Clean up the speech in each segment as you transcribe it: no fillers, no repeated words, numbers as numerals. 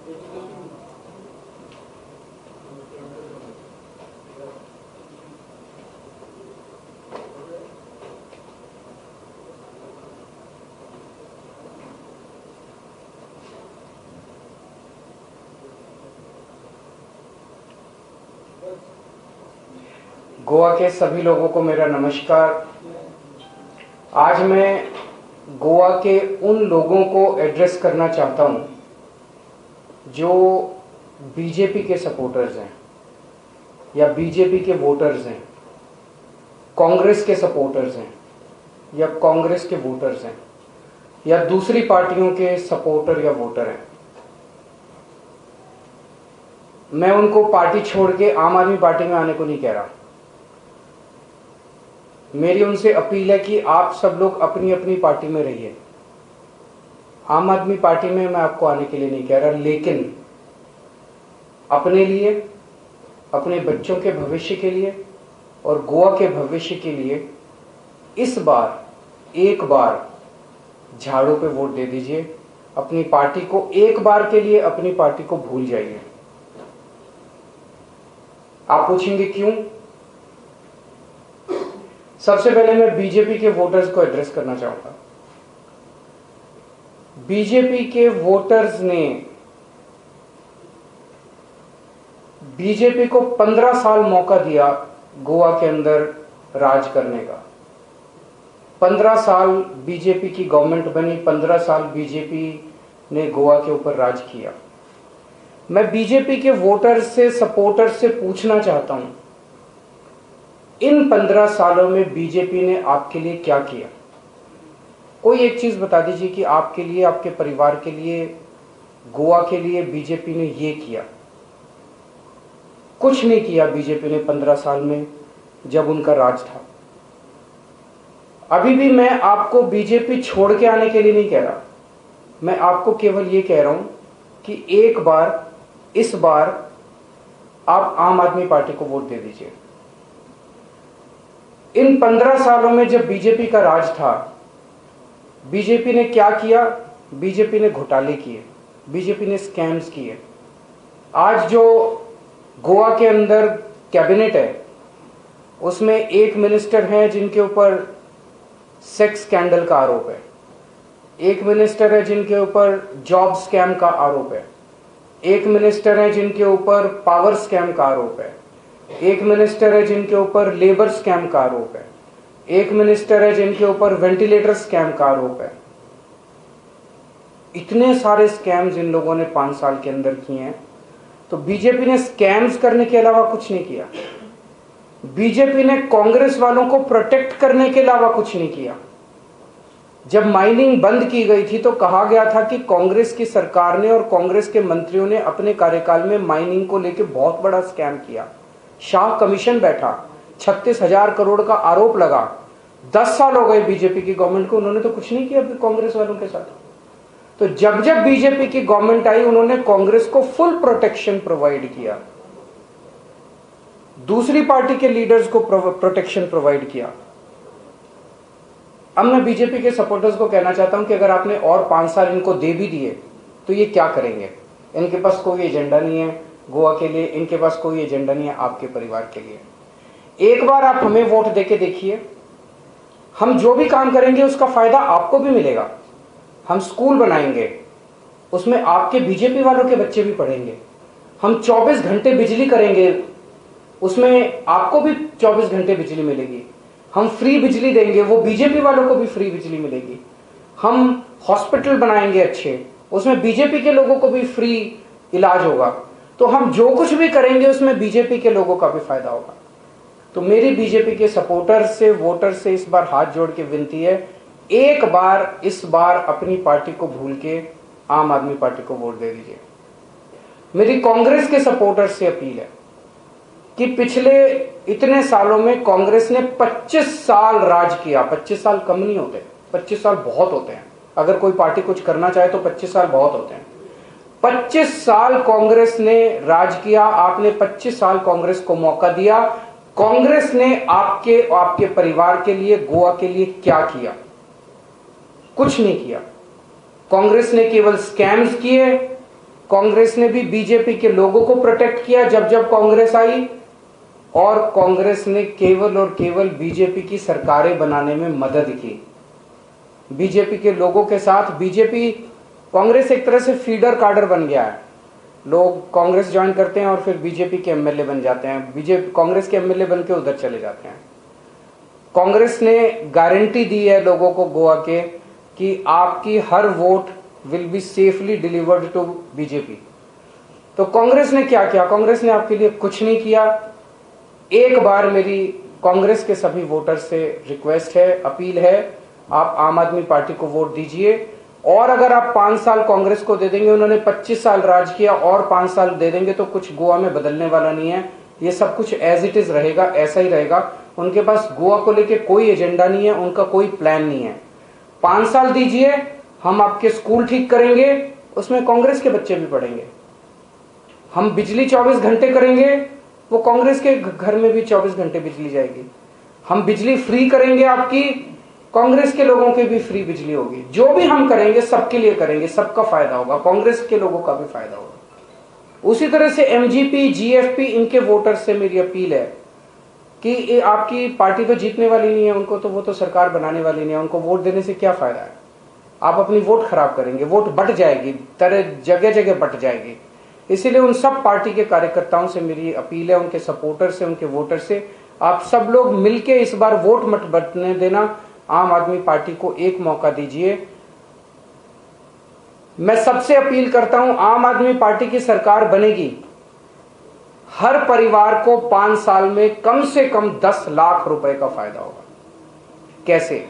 गोवा के सभी लोगों को मेरा नमस्कार। आज मैं गोवा के उन लोगों को एड्रेस करना चाहता हूं जो बीजेपी के सपोर्टर्स हैं या बीजेपी के वोटर्स हैं, कांग्रेस के सपोर्टर्स हैं या कांग्रेस के वोटर्स हैं या दूसरी पार्टियों के सपोर्टर या वोटर हैं। मैं उनको पार्टी छोड़ के आम आदमी पार्टी में आने को नहीं कह रहा। मेरी उनसे अपील है कि आप सब लोग अपनी अपनी पार्टी में रहिए। आम आदमी पार्टी में मैं आपको आने के लिए नहीं कह रहा, लेकिन अपने लिए, अपने बच्चों के भविष्य के लिए और गोवा के भविष्य के लिए इस बार एक बार झाड़ू पे वोट दे दीजिए। अपनी पार्टी को एक बार के लिए अपनी पार्टी को भूल जाइए। आप पूछेंगे क्यों? सबसे पहले मैं बीजेपी के वोटर्स को एड्रेस करना चाहूंगा। बीजेपी के वोटर्स ने बीजेपी को 15 साल मौका दिया गोवा के अंदर राज करने का। 15 साल बीजेपी की गवर्नमेंट बनी, 15 साल बीजेपी ने गोवा के ऊपर राज किया। मैं बीजेपी के वोटर्स से, सपोर्टर्स से पूछना चाहता हूं, इन 15 सालों में बीजेपी ने आपके लिए क्या किया? कोई एक चीज बता दीजिए कि आपके लिए, आपके परिवार के लिए, गोवा के लिए बीजेपी ने ये किया। कुछ नहीं किया बीजेपी ने 15 साल में जब उनका राज था। अभी भी मैं आपको बीजेपी छोड़ के आने के लिए नहीं कह रहा। मैं आपको केवल ये कह रहा हूं कि एक बार, इस बार आप आम आदमी पार्टी को वोट दे दीजिए। इन 15 सालों में जब बीजेपी का राज था, बीजेपी ने क्या किया? बीजेपी ने घोटाले किए, बीजेपी ने स्कैम्स किए। आज जो गोवा के अंदर कैबिनेट है, उसमें एक मिनिस्टर हैं जिनके ऊपर सेक्स स्कैंडल का आरोप है, एक मिनिस्टर है जिनके ऊपर जॉब स्कैम का आरोप है, एक मिनिस्टर है जिनके ऊपर पावर स्कैम का आरोप है, एक मिनिस्टर है जिनके ऊपर लेबर स्कैम का आरोप है, एक मिनिस्टर है जिनके ऊपर वेंटिलेटर स्कैम का आरोप है। इतने सारे स्कैम्स इन लोगों ने 5 साल के अंदर किए हैं। तो बीजेपी ने स्कैम्स करने के अलावा कुछ नहीं किया। बीजेपी ने कांग्रेस वालों को प्रोटेक्ट करने के अलावा कुछ नहीं किया। जब माइनिंग बंद की गई थी तो कहा गया था कि कांग्रेस की सरकार ने और कांग्रेस के मंत्रियों ने अपने कार्यकाल में माइनिंग को लेकर बहुत बड़ा स्कैम किया। शाह कमीशन बैठा, 36,000 करोड़ का आरोप लगा। 10 साल हो गए बीजेपी की गवर्नमेंट को, उन्होंने तो कुछ नहीं किया कांग्रेस वालों के साथ। तो जब जब बीजेपी की गवर्नमेंट आई, उन्होंने कांग्रेस को फुल प्रोटेक्शन प्रोवाइड किया, दूसरी पार्टी के लीडर्स को प्रोटेक्शन प्रोवाइड किया। अब मैं बीजेपी के सपोर्टर्स को कहना चाहता हूं कि अगर आपने और 5 साल इनको दे भी दिए तो ये क्या करेंगे? इनके पास कोई एजेंडा नहीं है गोवा के लिए, इनके पास कोई एजेंडा नहीं है आपके परिवार के लिए। एक बार आप हमें वोट देके देखिए, हम जो भी काम करेंगे उसका फायदा आपको भी मिलेगा। हम स्कूल बनाएंगे, उसमें आपके बीजेपी वालों के बच्चे भी पढ़ेंगे। हम 24 घंटे बिजली करेंगे, उसमें आपको भी 24 घंटे बिजली मिलेगी। हम फ्री बिजली देंगे, वो बीजेपी वालों को भी फ्री बिजली मिलेगी। हम हॉस्पिटल बनाएंगे अच्छे, उसमें बीजेपी के लोगों को भी फ्री इलाज होगा। तो हम जो कुछ भी करेंगे उसमें बीजेपी के लोगों का भी फायदा होगा। तो मेरी बीजेपी के सपोर्टर्स से, वोटर्स से इस बार हाथ जोड़ के विनती है, एक बार, इस बार अपनी पार्टी को भूल के आम आदमी पार्टी को वोट दे दीजिए। मेरी कांग्रेस के सपोर्टर्स से अपील है कि पिछले इतने सालों में कांग्रेस ने 25 साल राज किया। 25 साल कम नहीं होते, 25 साल बहुत होते हैं। अगर कोई पार्टी कुछ करना चाहे तो 25 साल बहुत होते हैं। 25 साल कांग्रेस ने राज किया। आपने 25 साल कांग्रेस को मौका दिया। कांग्रेस ने आपके परिवार के लिए, गोवा के लिए क्या किया? कुछ नहीं किया। कांग्रेस ने केवल स्कैम्स किए, कांग्रेस ने भी बीजेपी के लोगों को प्रोटेक्ट किया जब जब कांग्रेस आई, और कांग्रेस ने केवल और केवल बीजेपी की सरकारें बनाने में मदद की। बीजेपी के लोगों के साथ बीजेपी, कांग्रेस एक तरह से फीडर काडर बन गया है। लोग कांग्रेस ज्वाइन करते हैं और फिर बीजेपी के एमएलए बन जाते हैं, बीजेपी कांग्रेस के एमएलए बन के उधर चले जाते हैं। कांग्रेस ने गारंटी दी है लोगों को गोवा के कि आपकी हर vote will be safely delivered to BJP. तो कांग्रेस ने क्या किया? कांग्रेस ने आपके लिए कुछ नहीं किया। एक बार मेरी कांग्रेस के सभी वोटर्स से रिक्वेस्ट है, अपील है, आप आम आदमी पार्टी को वोट दीजिए। और अगर आप 5 साल कांग्रेस को दे देंगे, उन्होंने 25 साल राज किया, और 5 साल दे देंगे तो कुछ गोवा में बदलने वाला नहीं है। ये सब कुछ एज इट इज रहेगा, ऐसा ही रहेगा। उनके पास गोवा को लेके कोई एजेंडा नहीं है, उनका कोई प्लान नहीं है। 5 साल दीजिए, हम आपके स्कूल ठीक करेंगे, उसमें कांग्रेस के बच्चे भी पढ़ेंगे। हम बिजली 24 घंटे करेंगे, वो कांग्रेस के घर में भी 24 घंटे बिजली जाएगी। हम बिजली फ्री करेंगे आपकी, कांग्रेस के लोगों की भी फ्री बिजली होगी। जो भी हम करेंगे सबके लिए करेंगे, सबका फायदा होगा, कांग्रेस के लोगों का भी फायदा होगा। उसी तरह से एमजीपी, जीएफपी, इनके वोटर्स से मेरी अपील है कि आपकी पार्टी तो जीतने वाली नहीं है, उनको तो वो तो सरकार बनाने वाली नहीं है, उनको वोट देने से क्या फायदा है? आप अपनी वोट खराब करेंगे, वोट बट जाएगी, तरह जगह जगह बट जाएगी। इसीलिए उन सब पार्टी के कार्यकर्ताओं से मेरी अपील है, उनके सपोर्टर से, उनके वोटर से, आप सब लोग मिलके इस बार वोट मत बटने देना, आम आदमी पार्टी को एक मौका दीजिए। मैं सबसे अपील करता हूं, आम आदमी पार्टी की सरकार बनेगी, हर परिवार को 5 साल में कम से कम 10 लाख रुपए का फायदा होगा। कैसे?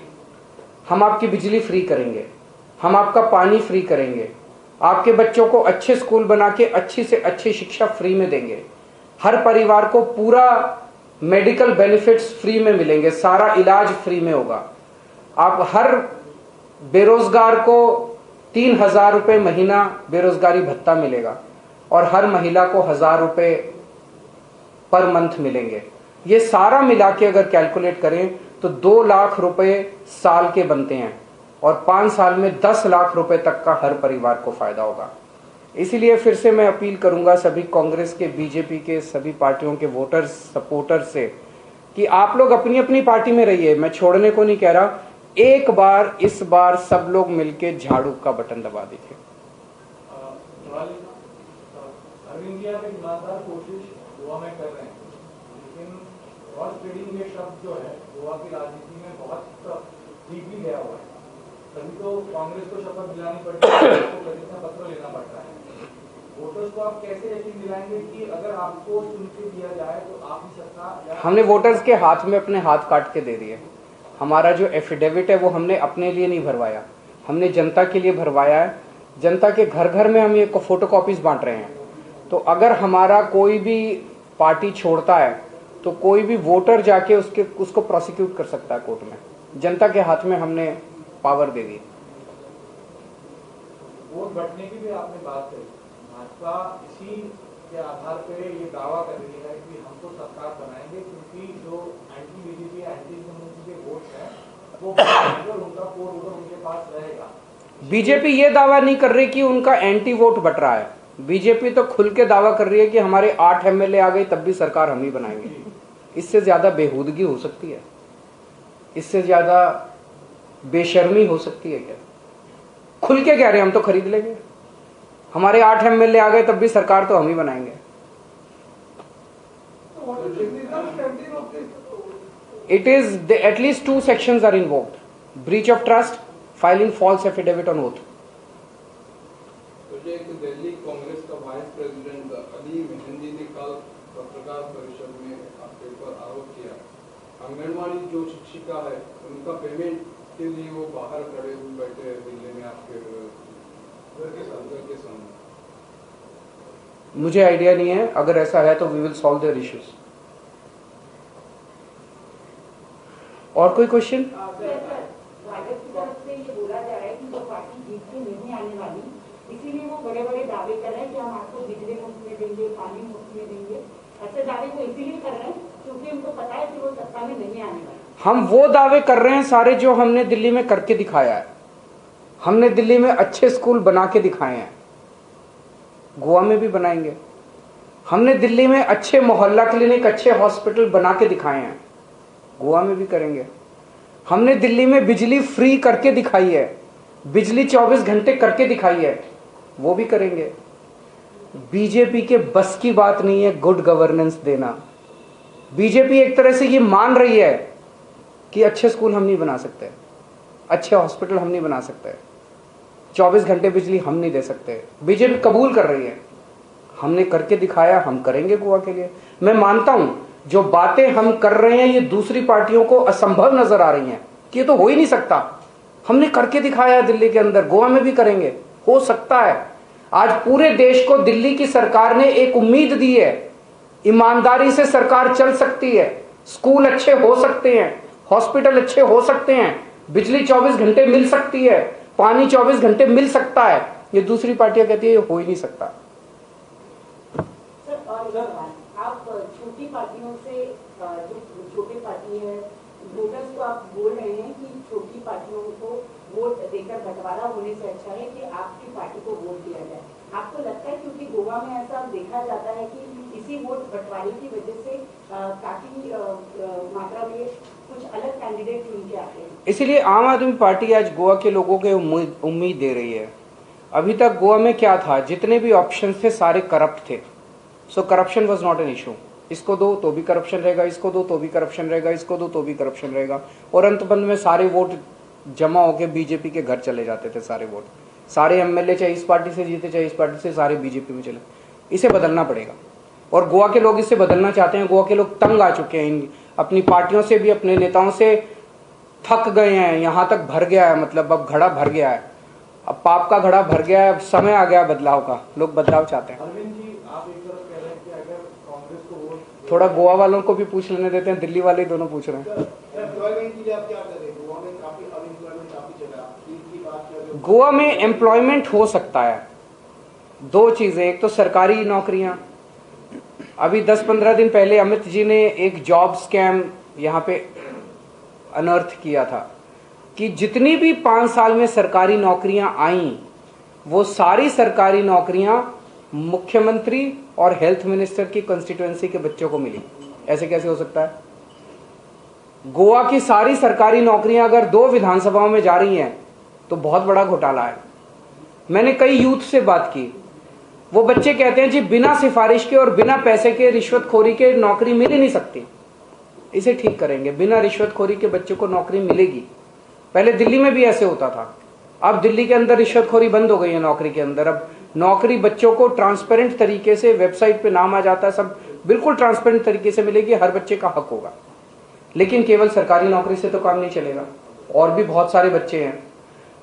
हम आपकी बिजली फ्री करेंगे, हम आपका पानी फ्री करेंगे, आपके बच्चों को अच्छे स्कूल बना के अच्छी से अच्छी शिक्षा फ्री में देंगे, हर परिवार को पूरा मेडिकल बेनिफिट्स फ्री में मिलेंगे, सारा इलाज फ्री में होगा। आप हर बेरोजगार को 3,000 रुपये महीना बेरोजगारी भत्ता मिलेगा, और हर महिला को 1,000 रुपये पर मंथ मिलेंगे। ये सारा मिला के अगर कैलकुलेट करें तो 2 लाख रुपए साल के बनते हैं, और 5 साल में 10 लाख रुपए तक का हर परिवार को फायदा होगा। इसीलिए फिर से मैं अपील करूंगा सभी कांग्रेस के, बीजेपी के, सभी पार्टियों के वोटर्स, सपोर्टर्स से कि आप लोग अपनी अपनी पार्टी में रहिए, मैं छोड़ने को नहीं कह रहा। एक बार, इस बार सब लोग मिलके झाड़ू का बटन दबा दीजिए। अरविंद जी, आप एक ईमानदार कोशिश गोवा में कर रहे हैं, लेकिन हॉर्स ट्रेडिंग ये शब्द जो है गोवा की राजनीति में बहुत डीपली गया हुआ है। तभी तो कांग्रेस को शपथ दिलानी पड़ती है, आपको प्रतिज्ञा पत्र लेना पड़ता है। वोटर्स को आप कैसे यकीन दिलाएंगे कि अगर आपको चुन के दिया जाए तो आप ही सत्ता? हमने वोटर्स के हाथ में अपने हाथ काट के दे दिए। हमारा जो एफिडेविट है वो हमने अपने लिए नहीं भरवाया, हमने जनता के लिए भरवाया है। जनता के घर घर में हम ये फोटो कॉपीज बांट रहे हैं। तो अगर हमारा कोई भी पार्टी छोड़ता है तो कोई भी वोटर जाके उसको प्रोसिक्यूट कर सकता है कोर्ट में। जनता के हाथ में हमने पावर दे दी। वोट बंटने की भी आपने बात करी, भाजपा इसी के आधार पर ये दावा कर रही है कि हम तो सरकार बनाएंगे, क्योंकि जो एंटी बीजेपी, एंटी कम्युनिस्ट के वोट है वो उनका वोट उनके पास रहेगा। बीजेपी ये दावा नहीं कर रही कि उनका एंटी वोट बट रहा है। बीजेपी तो खुल के दावा कर रही है कि हमारे 8 एमएलए आ गए तब भी सरकार हम ही बनाएंगे। इससे ज्यादा बेहूदगी हो सकती है? इससे ज्यादा बेशर्मी हो सकती है क्या? खुल के कह रहे हैं हम तो खरीद लेंगे, हमारे 8 एमएलए आ गए तब भी सरकार तो हम ही बनाएंगे। It is at least 2 sections are invoked: breach of trust, filing false affidavit on oath. Delhi Congress का वाइस प्रेसिडेंट अली मेहंदी ने कल पत्रकार परिषद में आपके ऊपर आरोप किया, आंगनवाड़ी जो शिक्षिका है उनका पेमेंट के लिए वो बाहर खड़े हुए बैठे हैं दिल्ली में आपके घर के सामने। मुझे आइडिया नहीं है, अगर ऐसा है तो we will solve their issues. और कोई क्वेश्चन? भाजपा की तरफ से ये बोला जा रहा है कि वो पार्टी जीत के नहीं आने वाली, इसीलिए वो बड़े बड़े दावे कर रहे हैं कि हम आपको बिजली मुफ्त में देंगे, पानी मुफ्त में देंगे। ऐसे दावे वो इसीलिए कर रहे हैं क्योंकि उनको पता है कि वो सत्ता में नहीं आने वाले। हम वो दावे कर रहे हैं सारे जो हमने दिल्ली में करके दिखाया है। हमने दिल्ली में अच्छे स्कूल बना के दिखाए हैं, गोवा में भी बनाएंगे। हमने दिल्ली में अच्छे मोहल्ला क्लिनिक, अच्छे हॉस्पिटल बना के दिखाए हैं, गोवा में भी करेंगे। हमने दिल्ली में बिजली फ्री करके दिखाई है, बिजली 24 घंटे करके दिखाई है, वो भी करेंगे। बीजेपी के बस की बात नहीं है गुड गवर्नेंस देना। बीजेपी एक तरह से ये मान रही है कि अच्छे स्कूल हम नहीं बना सकते, अच्छे हॉस्पिटल हम नहीं बना सकते, 24 घंटे बिजली हम नहीं दे सकते। बीजेपी कबूल कर रही है, हमने करके दिखाया, हम करेंगे गोवा के लिए। मैं मानता हूं जो बातें हम कर रहे हैं ये दूसरी पार्टियों को असंभव नजर आ रही हैं कि ये तो हो ही नहीं सकता, हमने करके दिखाया दिल्ली के अंदर, गोवा में भी करेंगे, हो सकता है। आज पूरे देश को दिल्ली की सरकार ने एक उम्मीद दी है, ईमानदारी से सरकार चल सकती है, स्कूल अच्छे हो सकते हैं, हॉस्पिटल अच्छे हो सकते हैं, बिजली 24 घंटे मिल सकती है, पानी 24 घंटे मिल सकता है। ये दूसरी पार्टियां कहती है ये हो ही नहीं सकता। सर और आप छोटी पार्टियों से, जो छोटे पार्टी है, वोटर्स को आप बोल रहे हैं कि छोटी पार्टियों को वोट देकर बंटवारा होने से अच्छा है कि आपकी पार्टी को वोट दिया जाए। आपको लगता है क्योंकि गोवा में ऐसा देखा जाता है कि इसी वोट बंटवारे की वजह से काफी मात्रा में कुछ अलग कैंडिडेट चुन के आते हैं, इसीलिए आम आदमी पार्टी आज गोवा के लोगों के उम्मीद दे रही है। अभी तक गोवा में क्या था, जितने भी ऑप्शन थे सारे करप्ट थे। So corruption was not an issue. इसको दो तो भी करप्शन रहेगा, इसको दो तो भी करप्शन रहेगा, इसको दो तो भी करप्शन रहेगा, और अंतबंध में सारे वोट जमा होकर बीजेपी के घर चले जाते थे। सारे वोट, सारे एमएलए चाहे इस पार्टी से जीते चाहे इस पार्टी से, सारे बीजेपी में चले। इसे बदलना पड़ेगा और गोवा के लोग इसे बदलना चाहते हैं। गोवा के लोग तंग आ चुके हैं, इन अपनी पार्टियों से भी, अपने नेताओं से थक गए हैं, यहां तक भर गया है, मतलब अब घड़ा भर गया है, अब पाप का घड़ा भर गया है, अब समय आ गया बदलाव का, लोग बदलाव चाहते हैं। अरविंद जी, आप एक तरफ कह रहे हैं कि अगर कांग्रेस को वोट, थोड़ा गोवा वालों को भी पूछ लेने देते हैं, दिल्ली वाले ही दोनों पूछ रहे हैं। गोवा में एम्प्लॉयमेंट हो सकता है, दो चीजें, एक तो सरकारी नौकरियां। अभी 10-15 दिन पहले अमित जी ने एक जॉब स्कैम यहाँ पे अनर्थ किया था कि जितनी भी 5 साल में सरकारी नौकरियां आईं, वो सारी सरकारी नौकरियां मुख्यमंत्री और हेल्थ मिनिस्टर की कंस्टिट्यूएंसी के बच्चों को मिली। ऐसे कैसे हो सकता है? गोवा की सारी सरकारी नौकरियां अगर 2 विधानसभाओं में जा रही हैं तो बहुत बड़ा घोटाला है। मैंने कई यूथ से बात की, वो बच्चे कहते हैं जी बिना सिफारिश के और बिना पैसे के, रिश्वतखोरी के नौकरी मिल ही नहीं सकती। इसे ठीक करेंगे, बिना रिश्वतखोरी के बच्चों को नौकरी मिलेगी। पहले दिल्ली में भी ऐसे होता था, अब दिल्ली के अंदर रिश्वतखोरी बंद हो गई है नौकरी के अंदर। अब नौकरी बच्चों को ट्रांसपेरेंट तरीके से, वेबसाइट पे नाम आ जाता है, सब बिल्कुल ट्रांसपेरेंट तरीके से मिलेगी, हर बच्चे का हक होगा। लेकिन केवल सरकारी नौकरी से तो काम नहीं चलेगा, और भी बहुत सारे बच्चे हैं।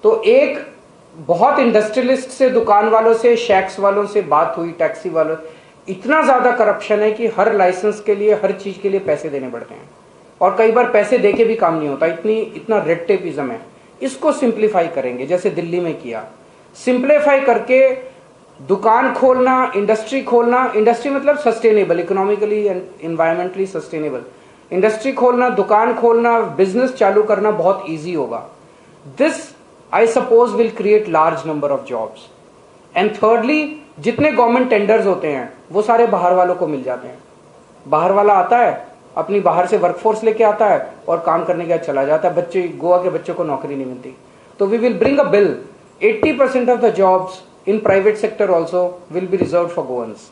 तो एक बहुत इंडस्ट्रियलिस्ट से, दुकान वालों से, शैक्स वालों से बात हुई, टैक्सी वालों, इतना ज्यादा करप्शन है कि हर लाइसेंस के लिए, हर चीज के लिए पैसे देने पड़ते हैं, और कई बार पैसे देके भी काम नहीं होता, इतना रेड टेपिज्म है। इसको सिंप्लीफाई करेंगे, जैसे दिल्ली में किया, सिंप्लीफाई करके दुकान खोलना, इंडस्ट्री खोलना, इंडस्ट्री मतलब sustainable, economically and environmentally sustainable industry खोलना, दुकान खोलना, बिजनेस चालू करना बहुत ईजी होगा। This I suppose will create large number of jobs. And thirdly, जितने गवर्नमेंट टेंडर्स होते हैं वो सारे बाहर वालों को मिल जाते हैं। बाहर वाला आता है, अपनी बाहर से वर्कफोर्स लेके आता है और काम करने के बाद चला जाता है। बच्चे, गोवा के बच्चों को नौकरी नहीं मिलती। तो we will bring a bill, 80% of the jobs in private sector also will be reserved for Goans.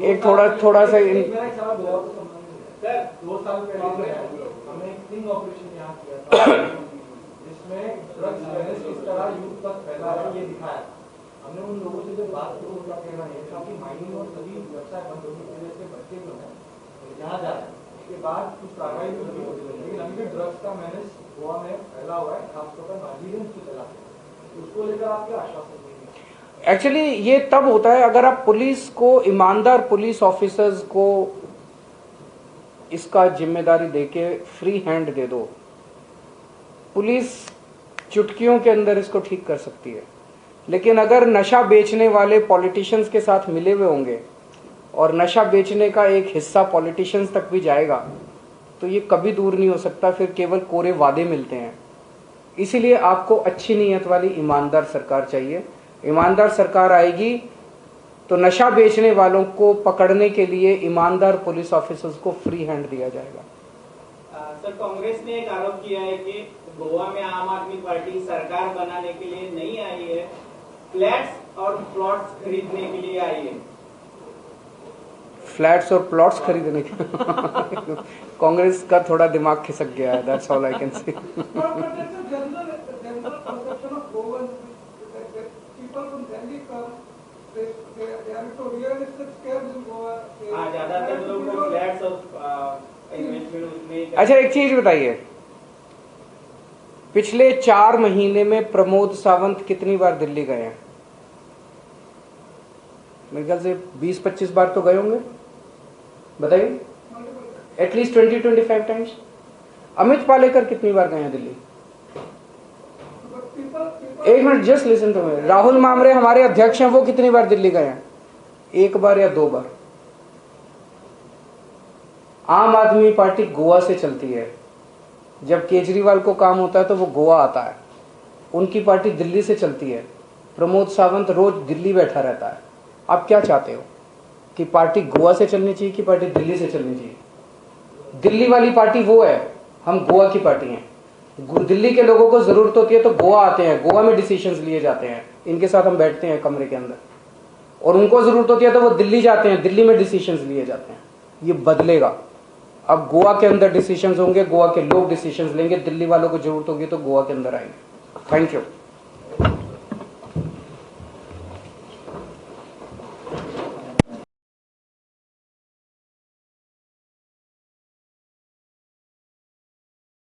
एक थोड़ा सा मेरा एक सवाल गोवा को संबंधित है। 2 साल पहले हमने एक स्टिंग ऑपरेशन यहाँ किया था, जिसमें ड्रग्स अवेयरनेस किस तरह यूथ तक फैला है ये दिखाया। हमने उन लोगों से जब बात की, उनका कहना है कि माइनिंग और सभी व्यवसाय बंद होने की वजह से बच्चे जो हैं यहाँ जा रहे हैं, उसके बाद कुछ कार्रवाई भी होती है, लेकिन अभी भी ड्रग्स का मैनेज गोवा में फैला हुआ है, खासतौर पर नाजीगंज से चला है। उसको लेकर आप क्या आश्वासन देंगे? एक्चुअली ये तब होता है अगर आप पुलिस को, ईमानदार पुलिस ऑफिसर्स को इसका जिम्मेदारी देके फ्री हैंड दे दो। पुलिस चुटकियों के अंदर इसको ठीक कर सकती है, लेकिन अगर नशा बेचने वाले पॉलिटिशियंस के साथ मिले हुए होंगे और नशा बेचने का एक हिस्सा पॉलिटिशियंस तक भी जाएगा तो ये कभी दूर नहीं हो सकता, फिर केवल कोरे वादे मिलते हैं। इसीलिए आपको अच्छी नीयत वाली ईमानदार सरकार चाहिए ईमानदार सरकार आएगी तो नशा बेचने वालों को पकड़ने के लिए ईमानदार पुलिस ऑफिसर्स को फ्री हैंड दिया जाएगा। सर, कांग्रेस ने एक आरोप किया है कि गोवा में आम आदमी पार्टी सरकार बनाने के लिए नहीं आई है, फ्लैट्स और प्लॉट्स खरीदने के लिए आई है। फ्लैट्स और प्लॉट्स खरीदने के कांग्रेस का थोड़ा दिमाग खिसक गया है, that's all I can say. ज्यादातर लोग को फ्लैट्स और इन्वेस्टमेंट उसमें। अच्छा, एक चीज बताइए, पिछले 4 महीने में प्रमोद सावंत कितनी बार दिल्ली गए हैं? मेरे ख्याल से 20-25 बार तो गए होंगे, बताइए, एटलीस्ट 20-25 टाइम्स। अमित पालेकर कितनी बार गए हैं दिल्ली? एक minute, just listen to me. Rahul मामरे हमारे अध्यक्ष हैं, वो कितनी बार दिल्ली गए हैं? 1 बार या 2 बार। आम आदमी पार्टी गोवा से चलती है, जब केजरीवाल को काम होता है तो वो गोवा आता है। उनकी पार्टी दिल्ली से चलती है, प्रमोद सावंत रोज दिल्ली बैठा रहता है। आप क्या चाहते हो कि पार्टी गोवा से चलनी चाहिए कि पार्टी दिल्ली से चलनी चाहिए? दिल्ली वाली पार्टी वो है, हम गोवा की पार्टी हैं। दिल्ली के लोगों को जरूरत होती है तो गोवा आते हैं, गोवा में डिसीजंस लिए जाते हैं, इनके साथ हम बैठते हैं कमरे के अंदर। और उनको जरूरत होती है तो वो दिल्ली जाते हैं, दिल्ली में डिसीजंस लिए जाते हैं। ये बदलेगा। अब गोवा के अंदर डिसीजंस होंगे, गोवा के लोग डिसीजंस लेंगे, दिल्ली वालों को जरूरत होगी तो गोवा के अंदर आएंगे। Thank you.